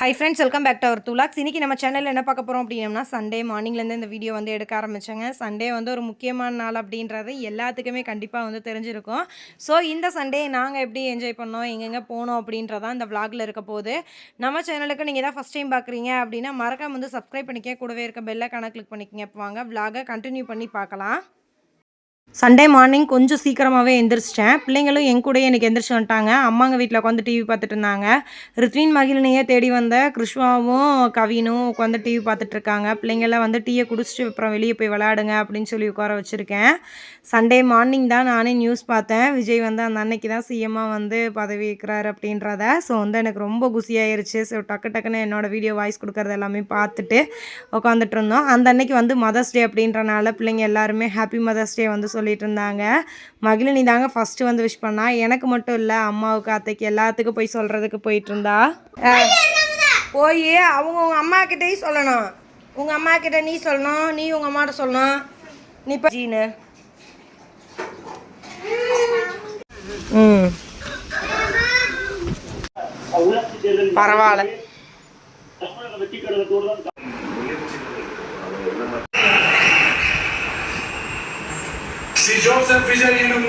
High friends, welcome back to our டூலாக்ஸ். இன்றைக்கி நம்ம சேனலில் என்ன பார்க்க போகிறோம் அப்படின்னம்னா, சண்டே மார்னிங்லேருந்து இந்த வீடியோ வந்து எடுக்க ஆரம்பித்தேங்க. சண்டே வந்து ஒரு முக்கியமான நாள் அப்படின்றது எல்லாத்துக்குமே கண்டிப்பாக வந்து தெரிஞ்சிருக்கும். ஸோ இந்த சண்டே நாங்கள் எப்படி என்ஜாய் பண்ணோம், எங்கெங்கே போனோம் அப்படின்றதான் இந்த விளாகில் இருக்க போது. நம்ம சேனலுக்கு நீங்கள் தான் ஃபஸ்ட் டைம் பார்க்குறீங்க அப்படின்னா மறக்காம வந்து சப்ஸ்கிரைப் பண்ணிக்க, கூடவே இருக்க பெல்லைக்கான கிளிக் பண்ணிக்கங்க. இப்போ வாங்க விளாகை கண்டினியூ பண்ணி பார்க்கலாம். சண்டே மார்னிங் கொஞ்சம் சீக்கிரமாகவே எந்திரிச்சிட்டேன். பிள்ளைங்களும் என் கூடயே எனக்கு எந்திரிச்சு வந்துட்டாங்க. அம்மாங்க வீட்டில் உட்காந்து டிவி பார்த்துட்டு இருந்தாங்க. ரித்வின் மகிழினியே தேடி வந்த கிருஷ்வாவும் கவினும் உட்காந்து டிவி பார்த்துட்ருக்காங்க. பிள்ளைங்கள்லாம் வந்து டீயை குடிச்சிட்டு அப்புறம் வெளியே போய் விளையாடுங்க அப்படின்னு சொல்லி உட்கார வச்சுருக்கேன். சண்டே மார்னிங் தான் நானே நியூஸ் பார்த்தேன். விஜய் வந்து அந்த அன்னைக்கு தான் சிஎம்மாக வந்து பதவி ஏற்கிறார் அப்படின்றத. ஸோ வந்து எனக்கு ரொம்ப குசியாயிருச்சு. ஸோ டக்குன்னு என்னோடய வீடியோ வாய்ஸ் கொடுக்குறது எல்லாமே பார்த்துட்டு உட்காந்துட்டு இருந்தோம். அந்த அன்னைக்கு வந்து மதர்ஸ் டே அப்படின்றனால பிள்ளைங்க எல்லாருமே ஹாப்பி மதர்ஸ் டே வந்து சொல்லிட்டு இருந்தாங்க. மகிழினி தாங்க ஃபஸ்ட்டு வந்து விஷ் பண்ணா. எனக்கு மட்டும் இல்லை, அம்மாவுக்கு அத்தைக்கு எல்லாத்துக்கும் போய் சொல்கிறதுக்கு போயிட்டு இருந்தா. போய் அவங்க உங்கள் அம்மா கிட்டேயும் சொல்லணும். உங்கள் அம்மா கிட்ட நீ சொல்லணும், நீ உங்கள் அம்மாட்ட சொல்லணும். நீ இப்போ ஜீனு பரவாயில்ல. ஜோசப் விஜய் என்னும்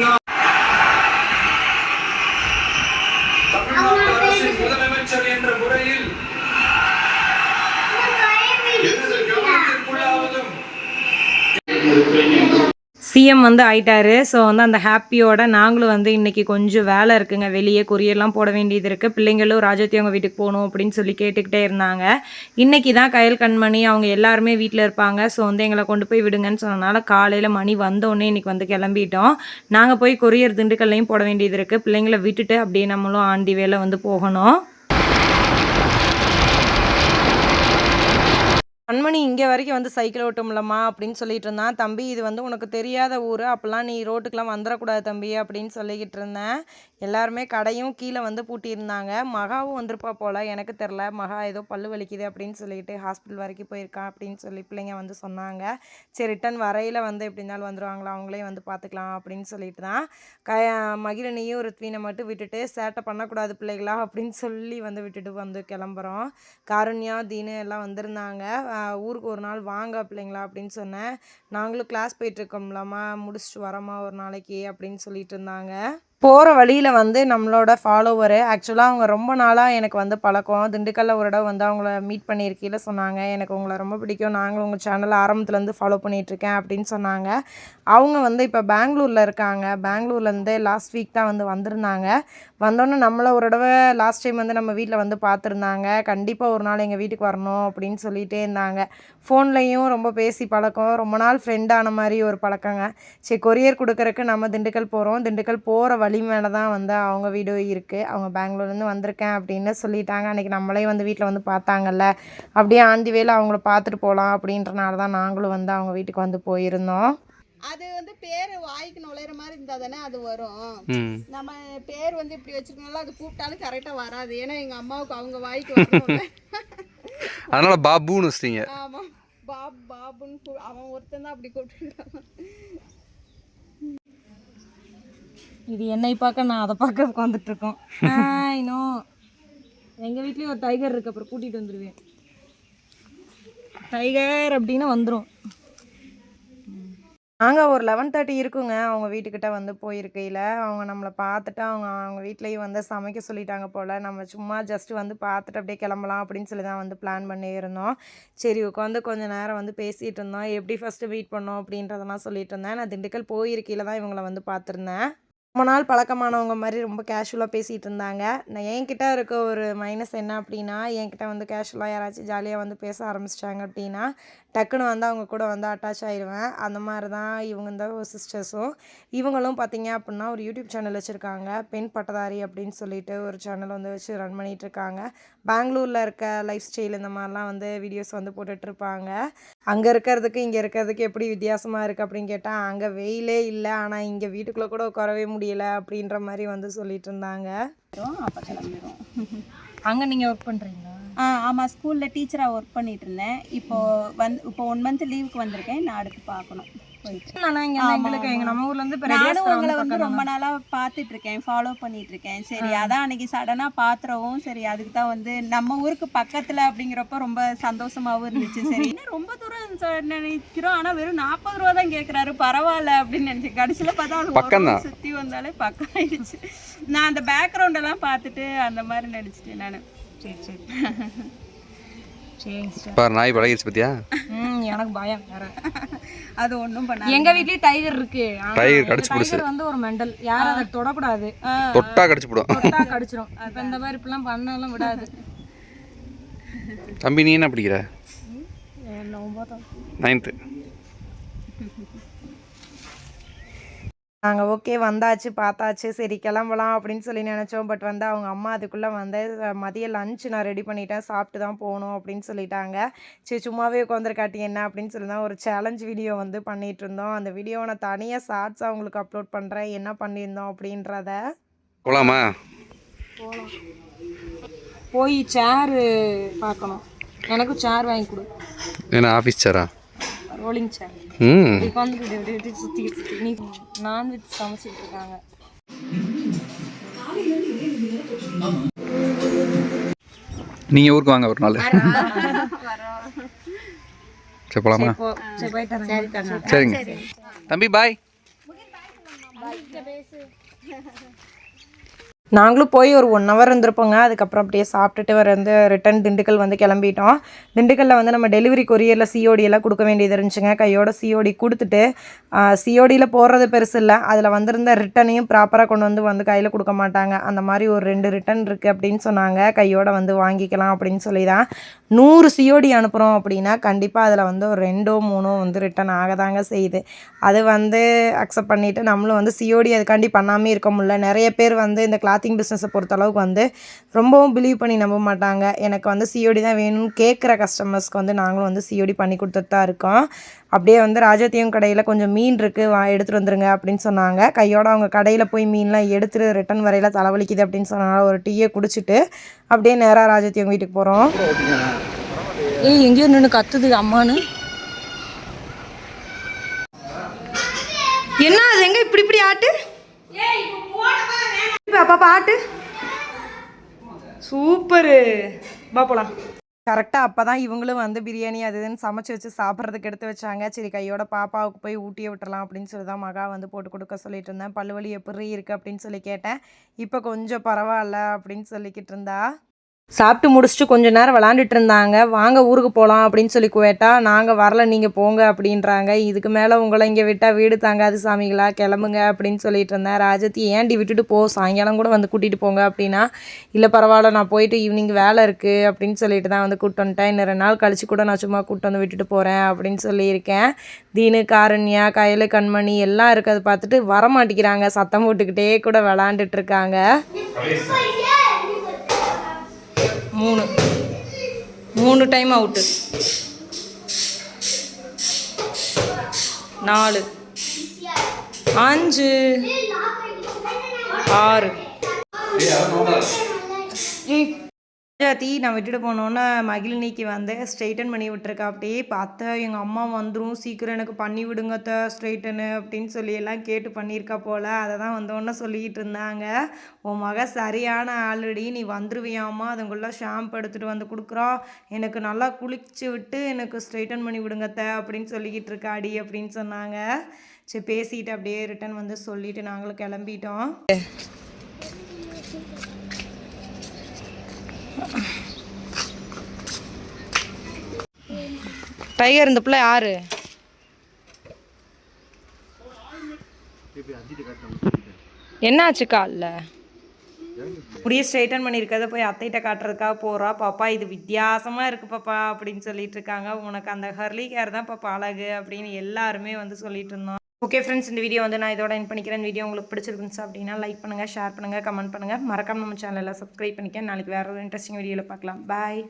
தமிழ்நாடு அரசின் முதலமைச்சர் என்ற முறையில் சிஎம் வந்து ஆயிட்டாரு. ஸோ வந்து அந்த ஹாப்பியோட நாங்களும் வந்து இன்றைக்கி கொஞ்சம் வேலை இருக்குங்க, வெளியே கொரியர்லாம் போட வேண்டியது இருக்குது. பிள்ளைங்களும் ராஜத்தி அவங்க வீட்டுக்கு போகணும் அப்படின்னு சொல்லி கேட்டுக்கிட்டே இருந்தாங்க. இன்றைக்கி தான் கயல் கண்மணி அவங்க எல்லாருமே வீட்டில் இருப்பாங்க. ஸோ வந்து எங்களை கொண்டு போய் விடுங்கன்னு சொன்னனால காலையில் மணி வந்தோடனே இன்றைக்கி வந்து கிளம்பிட்டோம். நாங்கள் போய் கொரியர் திண்டுக்கல்லையும் போட வேண்டியது இருக்குது. பிள்ளைங்களை விட்டுட்டு அப்படியே நம்மளும் ஆண்டி வேலை வந்து போகணும். கண்மணி இங்கே வரைக்கும் வந்து சைக்கிள் ஓட்டும்லம்மா அப்படின்னு சொல்லிட்டு இருந்தான். தம்பி இது வந்து உனக்கு தெரியாத ஊர், அப்போல்லாம் நீ ரோட்டுக்கெலாம் வந்துடக்கூடாது தம்பி அப்படின்னு சொல்லிக்கிட்டு இருந்தேன். எல்லாருமே கடையும் கீழே வந்து பூட்டியிருந்தாங்க. மகாவும் வந்திருப்பா போல், எனக்கு தெரில. மகா ஏதோ பல்லு வலிக்குது அப்படின்னு சொல்லிட்டு ஹாஸ்பிட்டல் வரைக்கும் போயிருக்கான் அப்படின்னு சொல்லி பிள்ளைங்க வந்து சொன்னாங்க. சரி ரிட்டன் வரையில் வந்து எப்படி இருந்தாலும் வந்துடுவாங்களா, அவங்களே வந்து பார்த்துக்கலாம் அப்படின்னு சொல்லிட்டு தான் மகிழினியும் ரித்வீனை மட்டும் விட்டுட்டு சேட்டை பண்ணக்கூடாது பிள்ளைகளா அப்படின்னு சொல்லி வந்து விட்டுட்டு வந்து கிளம்புறோம். காருண்யா தீனு எல்லாம் வந்திருந்தாங்க. ஊருக்கு ஒரு நாள் வாங்க பிள்ளைங்களா அப்படின்னு சொன்னேன். நாங்களும் கிளாஸ் போயிட்டுருக்கோம்லாமா, முடிச்சுட்டு வரோமா ஒரு நாளைக்கு அப்படின்னு சொல்லிட்டு இருந்தாங்க. போகிற வழியில் வந்து நம்மளோட ஃபாலோவரு ஆக்சுவலாக அவங்க ரொம்ப நாளாக எனக்கு வந்து பழக்கம். திண்டுக்கல்ல ஒரு இடம் வந்து அவங்கள மீட் பண்ணியிருக்கையில சொன்னாங்க, எனக்கு உங்களை ரொம்ப பிடிக்கும், நாங்களும் உங்கள் சேனல் ஆரம்பத்துலேருந்து ஃபாலோ பண்ணிகிட்ருக்கேன் அப்படின்னு சொன்னாங்க. அவங்க வந்து இப்போ பெங்களூரில் இருக்காங்க. பெங்களூர்லேருந்து லாஸ்ட் வீக் தான் வந்து வந்திருந்தாங்க. வந்தோன்னே நம்மளை ஒரு தடவை லாஸ்ட் டைம் வந்து நம்ம வீட்டில் வந்து பார்த்துருந்தாங்க. கண்டிப்பாக ஒரு நாள் எங்கள் வீட்டுக்கு வரணும் அப்படின்னு சொல்லிகிட்டே இருந்தாங்க. ஃபோன்லேயும் ரொம்ப பேசி பழக்கம், ரொம்ப நாள் ஃப்ரெண்டான மாதிரி ஒரு பழக்கங்க. சரி கொரியர் கொடுக்குறக்கு நம்ம திண்டுக்கல் போகிறோம். திண்டுக்கல் போகிற வழி மேலே தான் வந்து அவங்க வீடு இருக்குது. அவங்க பெங்களூர்லேருந்து வந்திருக்கேன் அப்படின்னு சொல்லிட்டாங்க. அன்றைக்கி நம்மளே வந்து வீட்டில் வந்து பார்த்தாங்கல்ல, அப்படியே ஆந்தி வேலை அவங்கள பார்த்துட்டு போகலாம் அப்படின்றனால தான் நாங்களும் வந்து அவங்க வீட்டுக்கு வந்து போயிருந்தோம். அது வந்து பேர் வாய்க்கு நுழையிற மாதிரி இருந்தால் தானே அது வரும். நம்ம பேர் வந்து இப்படி வச்சுருக்கனால அது கூப்பிட்டாலும் கரெக்டாக வராது. ஏன்னா எங்கள் அம்மாவுக்கு அவங்க வாய்க்கு வரணும். அதனால பாபுன்னு வச்சிட்டீங்க. ஆமாம், பாபுன்னு அவன் ஒருத்தன் தான் அப்படி கூப்பிட்டுருக்கான். இது என்னை பார்க்க நான் அதை பார்க்க உட்காந்துட்ருக்கோம். இன்னும் எங்கள் வீட்லேயும் ஒரு டைகர் இருக்குது, அப்புறம் கூட்டிகிட்டு வந்துடுவேன். டைகர் அப்படின்னா வந்துடும். நாங்கள் ஒரு 11:30 இருக்குங்க அவங்க வீட்டுக்கிட்ட வந்து போயிருக்கையில் அவங்க நம்மளை பார்த்துட்டு அவங்க வீட்லேயும் வந்து சமைக்க சொல்லிட்டாங்க போல். நம்ம சும்மா ஜஸ்ட்டு வந்து பார்த்துட்டு அப்படியே கிளம்பலாம் அப்படின்னு சொல்லி தான் வந்து பிளான் பண்ணியிருந்தோம். சரி உட்காந்து கொஞ்சம் நேரம் வந்து பேசிகிட்டு இருந்தோம். எப்படி ஃபஸ்ட்டு மீட் பண்ணோம் அப்படின்றதெல்லாம் சொல்லிட்டு இருந்தேன். நான் திண்டுக்கல் போயிருக்கையில் தான் இவங்களை வந்து பார்த்துருந்தேன். ரொம்ப நாள் பழக்கமானவங்க மாதிரி ரொம்ப கேஷுவலாக பேசிகிட்டு இருந்தாங்க. நான் என்கிட்ட இருக்க ஒரு மைனஸ் என்ன அப்படின்னா, என்கிட்ட வந்து கேஷுவலாக யாராச்சும் ஜாலியாக வந்து பேச ஆரம்பிச்சிட்டாங்க அப்படின்னா டக்குன்னு வந்து அவங்க கூட வந்து அட்டாச் ஆகிடுவேன். அந்த மாதிரி தான் இவங்க இந்த சிஸ்டர்ஸும். இவங்களும் பார்த்திங்க அப்படின்னா ஒரு யூடியூப் சேனல் வச்சுருக்காங்க, பெண் பட்டதாரி அப்படின்னு சொல்லிட்டு ஒரு சேனல் வந்து வச்சு ரன் பண்ணிகிட்ருக்காங்க. பெங்களூரில் இருக்க லைஃப் ஸ்டைல் இந்த மாதிரிலாம் வந்து வீடியோஸ் வந்து போட்டுட்ருப்பாங்க. அங்கே இருக்கிறதுக்கு இங்கே இருக்கிறதுக்கு எப்படி வித்தியாசமாக இருக்குது அப்படின்னு கேட்டால், அங்கே வெயிலே இல்லை, ஆனால் இங்கே வீட்டுக்குள்ளே கூட உட்காரவே முடியலை அப்படின்ற மாதிரி வந்து சொல்லிட்டு இருந்தாங்க. அப்போ கிளம்பிடும். அங்கே நீங்கள் ஒர்க் பண்ணுறீங்களா? ஆமாம், ஸ்கூலில் டீச்சராக ஒர்க் பண்ணிகிட்டு இருந்தேன். இப்போ 1 மந்த் லீவுக்கு வந்திருக்கேன். நான் அடுத்து பார்க்கணும். போயிட்டு நானா இங்க எங்களுக்கு எங்க நம்ம ஊர்ல இருந்து நானும் உங்களை வந்து ரொம்ப நாளா பார்த்துட்டு இருக்கேன், ஃபாலோ பண்ணிட்டு இருக்கேன். சரி அதான் அன்னைக்கு சடனா பாத்துறவும் சரி அதுக்கு தான் வந்து நம்ம ஊருக்கு பக்கத்துல அப்படிங்கிறப்ப ரொம்ப சந்தோஷமாவும் இருந்துச்சு. சரி இன்னும் ரொம்ப தூரம் நினைக்கிறோம், ஆனா வெறும் 40 ரூபா தான் கேட்கறாரு, பரவாயில்ல அப்படின்னு நினைச்சேன். கடைசியில பார்த்தா அது சுத்தி வந்தாலே பக்கம் ஆயிடுச்சு. நான் அந்த பேக்ரவுண்ட் எல்லாம் பார்த்துட்டு அந்த மாதிரி நினைச்சிட்டேன் நான். சரி சரி சரி பாரு நாய் பழகிடுச்சு பத்தியா. எனக்கு பயம் வேற. அது ஒன்றும் பண்ண எங்க வீட்லயே டைகர் இருக்கு. டைகர் கடிச்சு டைகர் வந்து ஒரு மெண்டல், யாரும் அதை தொடக்கூடாது, தொட்டா கடிச்சு போடும். தொட்டா கடிச்சிரும். இப்ப இந்த மாதிரி இப்பெல்லாம் பண்ணலாம் விடாது. தம்பி நீ என்ன படிக்கிற? 9th. நாங்கள் ஓகே வந்தாச்சு, பார்த்தாச்சு, சரி கிளம்பலாம் அப்படின்னு சொல்லி நினச்சோம். பட் வந்து அவங்க அம்மா அதுக்குள்ளே வந்து மதிய லஞ்ச் நான் ரெடி பண்ணிட்டேன், சாப்பிட்டு தான் போகணும் அப்படின்னு சொல்லிட்டாங்க. சரி சும்மாவே உட்காந்துருக்காட்டி என்ன அப்படின்னு சொல்லி தான் ஒரு சேலஞ்ச் வீடியோ வந்து பண்ணிகிட்டு இருந்தோம். அந்த வீடியோவை நான் தனியாக ஷார்ட்ஸாக உங்களுக்கு அப்லோட் பண்ணுறேன், என்ன பண்ணியிருந்தோம் அப்படின்றத. போகலாமா? போய் சேரு பார்க்கணும், எனக்கும் சேர் வாங்கி கொடு. என்ன ஆஃபீஸ் சேரா? Rolling chair. உட்காந்து சுற்றி நீ நான்வெஜ் சமைச்சிட்டு இருக்காங்க. நீங்கள் ஊருக்கு வாங்க ஒரு நாள். சரி போகலாமா? சரி போயிட்டு சரிங்க தம்பி, பாய். நாங்களும் போய் ஒரு 1 hour இருந்திருப்போங்க. அதுக்கப்புறம் அப்படியே சாப்பிட்டுட்டு வந்து ரிட்டன் திண்டுக்கல் வந்து கிளம்பிட்டோம். திண்டுக்கல்லில் வந்து நம்ம டெலிவரி கொரியரில் சிஓடி எல்லாம் கொடுக்க வேண்டியது இருந்துச்சுங்க. கையோட சிஓடி கொடுத்துட்டு சிஓடியில் போடுறது பெருசு இல்லை, அதில் வந்திருந்த ரிட்டனையும் ப்ராப்பராக கொண்டு வந்து கையில் கொடுக்க மாட்டாங்க. அந்த மாதிரி ஒரு 2 ரிட்டன் இருக்குது அப்படின்னு சொன்னாங்க. கையோட வந்து வாங்கிக்கலாம் அப்படின்னு சொல்லி தான். 100 சிஓடி அனுப்புகிறோம் அப்படின்னா கண்டிப்பாக அதில் வந்து ஒரு 2 3 வந்து ரிட்டன் ஆகதாங்க செய்யுது. அது வந்து அக்செப்ட் பண்ணிவிட்டு நம்மளும் வந்து சிஓடி அதுக்காண்டி பண்ணாமல் இருக்க முடியல. நிறைய பேர் வந்து இந்த கிளாத்திங் பிஸ்னஸை பொறுத்தளவுக்கு வந்து ரொம்பவும் பிலீவ் பண்ணி நம்ப மாட்டாங்க. எனக்கு வந்து சிஓடி தான் வேணும்னு கேட்குற கஸ்டமர்ஸ்க்கு வந்து நாங்களும் வந்து சிஓடி பண்ணி கொடுத்துட்டு தான் இருக்கோம். அப்படியே வந்து ராஜாத்தியம் கடையில் கொஞ்சம் மீன் இருக்குது, எடுத்துகிட்டு வந்துருங்க அப்படின்னு சொன்னாங்க. கையோட அவங்க கடையில் போய் மீன்லாம் எடுத்துகிட்டு ரிட்டன் வரையில் தலைவலிக்குது அப்படின்னு சொன்னால ஒரு டீயை குடிச்சிட்டு அப்படியே நேராக ராஜாத்தியம் வீட்டுக்கு போகிறோம். எங்கேயோ நின்று கத்துது அம்மானு. என்ன அது எங்க இப்படி ஆட்டு பாப்பா ஆட்டு சூப்பரு. பா போலாம். கரெக்டாக அப்போ தான் இவங்களும் வந்து பிரியாணி அது இதுன்னு சமைச்சு வச்சு சாப்பிட்றதுக்கு எடுத்து வச்சாங்க. சரி கையோட பாப்பாவுக்கு போய் ஊட்டியே விட்டுறலாம் அப்படின்னு சொல்லி தான் மகா வந்து போட்டு கொடுக்க சொல்லிட்டு இருந்தேன். பல்லு வலி எப்படி இருக்குது அப்படின்னு சொல்லி கேட்டேன். இப்போ கொஞ்சம் பரவாயில்ல அப்படின்னு சொல்லிக்கிட்டு இருந்தா. சாப்பிட்டு முடிச்சுட்டு கொஞ்சம் நேரம் விளாண்டுட்டு இருந்தாங்க. வாங்க ஊருக்கு போகலாம் அப்படின்னு சொல்லி கேட்டால் நாங்கள் வரல, நீங்கள் போங்க அப்படின்றாங்க. இதுக்கு மேலே உங்களை இங்கே விட்டால் வீடு தாங்காது சாமிகளா, கிளம்புங்க அப்படின்னு சொல்லிட்டு இருந்தேன். ராஜத்தி ஏன்டி விட்டுட்டு போ, சாயங்காலம் கூட வந்து கூட்டிகிட்டு போங்க அப்படின்னா, இல்லை பரவாயில்ல நான் போயிட்டு ஈவினிங் வேலை இருக்குது அப்படின்னு சொல்லிட்டு தான் வந்து கூப்பிட்டு வந்துட்டேன். இன்னும் 2 நாள் கழிச்சு கூட நான் சும்மா கூப்பிட்டு வந்து விட்டுட்டு போகிறேன் அப்படின்னு சொல்லியிருக்கேன். தீனு, காரண்யா, கயலு, கண்மணி எல்லாம் இருக்கிறத பார்த்துட்டு வரமாட்டேங்கிறாங்க, சத்தம் போட்டுக்கிட்டே கூட விளாண்டுட்டு இருக்காங்க. 3 டைம் அவுட்டு, 4 5 6. ராஜாத்தி நான் விட்டுட்டு போனோன்னே மகிழினிக்கு வந்து ஸ்ட்ரெயிட்டன் பண்ணி விட்டுருக்கா. அப்படியே பார்த்தா எங்கள் அம்மா வந்துடும், சீக்கிரம் எனக்கு பண்ணி விடுங்கத்த ஸ்ட்ரெயிட்டனு அப்படின்னு சொல்லி எல்லாம் கேட்டு பண்ணியிருக்கா போல். அதை தான் வந்தோன்னே சொல்லிக்கிட்டு இருந்தாங்க. உன் மக சரியான ஆல்ரெடி நீ வந்துடுவியாம்மா, அதுக்குள்ளே ஷாம்பு எடுத்துகிட்டு வந்து கொடுக்குறா, எனக்கு நல்லா குளிச்சு விட்டு எனக்கு ஸ்ட்ரெயிட்டன் பண்ணி விடுங்கத்த அப்படின்னு சொல்லிக்கிட்டு இருக்காடி அப்படின்னு சொன்னாங்க. சரி பேசிட்டு அப்படியே ரிட்டன் வந்து சொல்லிவிட்டு நாங்களும் கிளம்பிட்டோம். டைகர் இந்த பிள்ளை யாரு? என்னாச்சு காலில்? முடிய ஸ்ட்ரைட்டன் பண்ணியிருக்கத போய் அத்தைகிட்ட காட்டுறதுக்காக போகிறா. பாப்பா இது வித்தியாசமாக இருக்குது பாப்பா அப்படின்னு சொல்லிட்டு இருக்காங்க. உனக்கு அந்த ஹர்லி கேர் தான் பாப்பா அழகு அப்படின்னு எல்லாருமே வந்து சொல்லிட்டு இருந்தோம். ஓகே ஃப்ரெண்ட்ஸ், இந்த வீடியோ வந்து நான் இதோட என் பண்ணிக்கிறேன். வீடியோ உங்களுக்கு பிடிச்சிருந்துச்சு அப்படின்னா லைக் பண்ணுங்கள், ஷேர் பண்ணுங்கள், கமெண்ட் பண்ணுங்கள். மறக்காம நம்ம சேனலில் சப்ஸ்கிரைப் பண்ணிக்க. நாளைக்கு வேறு ஒரு இன்ட்ரெஸ்டிங் வீடியோவில் பார்க்கலாம். பாய்.